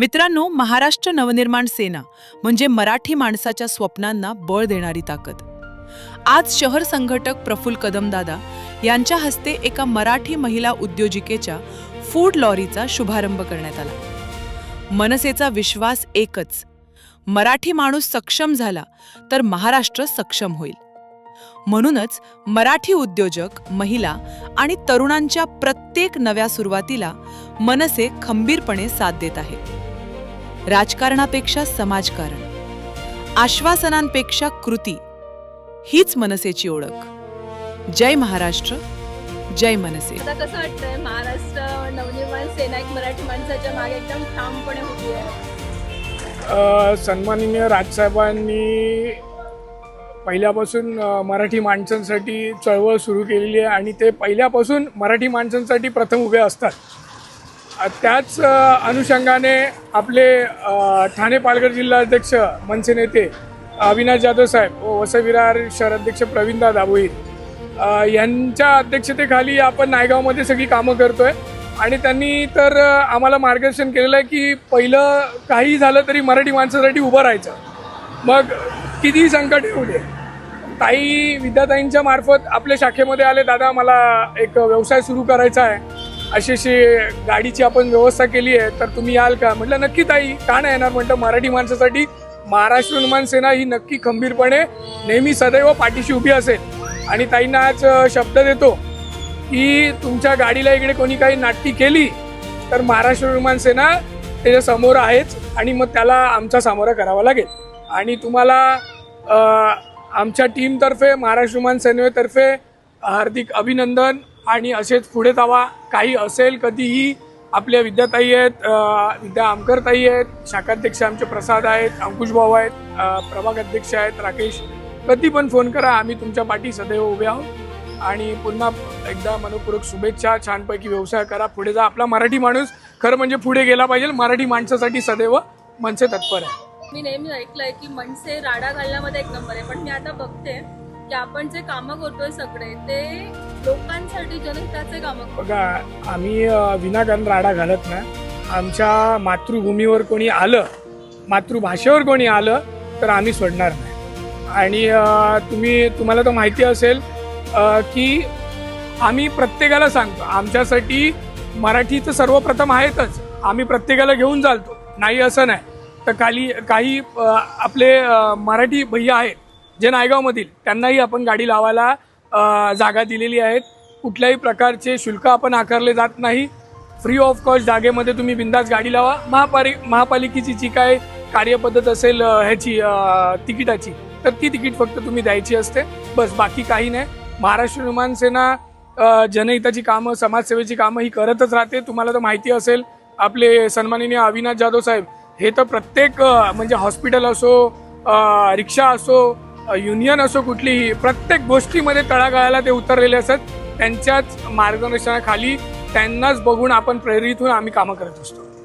मित्रांनो, महाराष्ट्र नवनिर्माण सेना म्हणजे मराठी माणसाच्या स्वप्नांना बळ देणारी ताकद. आज शहर संघटक प्रफुल्ल कदमदादा यांच्या हस्ते एका मराठी महिला उद्योजिकेच्या फूड लॉरीचा शुभारंभ करण्यात आला. मनसेचा विश्वास एकच, मराठी माणूस सक्षम झाला तर महाराष्ट्र सक्षम होईल. म्हणूनच मराठी उद्योजक, महिला आणि तरुणांच्या प्रत्येक नव्या सुरुवातीला मनसे खंबीरपणे साथ देत आहे. राजकारणापेक्षा समाजकारण, आश्वासनांपेक्षा कृती, हीच मनसेची ओळख. जय महाराष्ट्र, जय मनसे. आता कसं वाटतंय, महाराष्ट्र नवनिर्माण सेना एक मराठी माणसाच्या मागे एकदम ठामपणे उभी आहे? सन्माननीय राजसाहेबांनी पहिल्यापासून मराठी माणसांसाठी चळवळ सुरू केलेली आहे आणि ते पहिल्यापासून मराठी माणसांसाठी प्रथम उभे असतात. त्याच अनुषंगाने आपले ठाणे पालघर जिल्हा अध्यक्ष मनसे नेते अविनाश जाधव साहेब व वसई विरार शहर अध्यक्ष प्रवीणदा भोईर यांच्या अध्यक्षतेखाली आपण नायगावमध्ये सगळी कामं करतोय आणि त्यांनी तर आम्हाला मार्गदर्शन केलेलं आहे की पहिलं काही झालं तरी मराठी माणसासाठी उभं राहायचं, मग कितीही संकट येऊ दे. ताई विद्याताईंच्या मार्फत आपल्या शाखेमध्ये आले, दादा मला एक व्यवसाय सुरू करायचा आहे, अशी गाडीची आपण व्यवस्था केली आहे, तर तुम्ही याल का? म्हटलं नक्की ताई, का नाही येणार. म्हटलं मराठी माणसासाठी महाराष्ट्र नवनिर्माण सेना ही नक्की खंबीरपणे नेहमी सदैव पाठीशी उभी असेल. आणि ताईंना आज शब्द देतो की तुमच्या गाडीला इकडे कोणी काही नाट्टी केली तर महाराष्ट्र नवनिर्माण सेना त्याच्या समोर आहेच आणि मग त्याला आमचा सामोरा करावा लागेल. आणि तुम्हाला आमच्या टीमतर्फे, महाराष्ट्र नवनिर्माण सेनेतर्फे हार्दिक अभिनंदन. आणि असेच पुढे जावा. काही असेल कधीही आपल्या विद्याताई आहेत, विद्या आमकरताई आहेत, शाखाध्यक्ष आमचे प्रसाद आहेत, अंकुश भाऊ आहेत, प्रभाग अध्यक्ष आहेत राकेश, कधी पण फोन करा, आम्ही तुमच्या पाठी सदैव उभे आहोत. आणि पुन्हा एकदा मनपूर्वक शुभेच्छा. छानपैकी व्यवसाय करा, पुढे जा. आपला मराठी माणूस खरं म्हणजे पुढे गेला पाहिजे. मराठी माणसासाठी सदैव मनसे तत्पर आहे. मी नेहमी ऐकलंय की मनसे राडा घालण्यामध्ये एक नंबर आहे, पण मी आता बघते की आपण जे कामं करतोय सगळे ते लोकांसाठी, जनहिताचे कामं करतो. बघा, आम्ही विनाकारण राडा घालत नाही. आमच्या मातृभूमीवर कोणी आलं, मातृभाषेवर कोणी आलं तर आम्ही सोडणार नाही. आणि तुम्हाला तर माहिती असेल की आम्ही प्रत्येकाला सांगतो, आमच्यासाठी मराठीचं सर्वप्रथम आहेतच, आम्ही प्रत्येकाला घेऊन चालतो, नाही असं नाही. तर काही आपले मराठी भैया आहेत जे नायगावमधील, त्यांनाही आपण गाडी लावायला जागा दिलेली आहेत. कुठल्याही प्रकारचे शुल्क आपण आकारले जात नाही. फ्री ऑफ कॉस्ट जागेमध्ये तुम्ही बिंदास गाडी लावा. महापालिकेची जी काय कार्यपद्धत असेल ह्याची तिकिटाची, तर ती तिकीट फक्त तुम्ही द्यायची असते, बस, बाकी काही नाही. महाराष्ट्र नवनिर्माण सेना जनहिताची कामं, समाजसेवेची कामं ही करतच राहते. तुम्हाला तर माहिती असेल, आपले सन्माननीय अविनाश जाधव साहेब हे तर प्रत्येक म्हणजे हॉस्पिटल असो, रिक्षा असो, युनियन असो, कुठलीही प्रत्येक गोष्टीमध्ये तळागाळाला ते उतरलेले असतात. त्यांच्याच मार्गदर्शनाखाली, त्यांनाच बघून आपण प्रेरित होऊन आम्ही कामं करत असतो.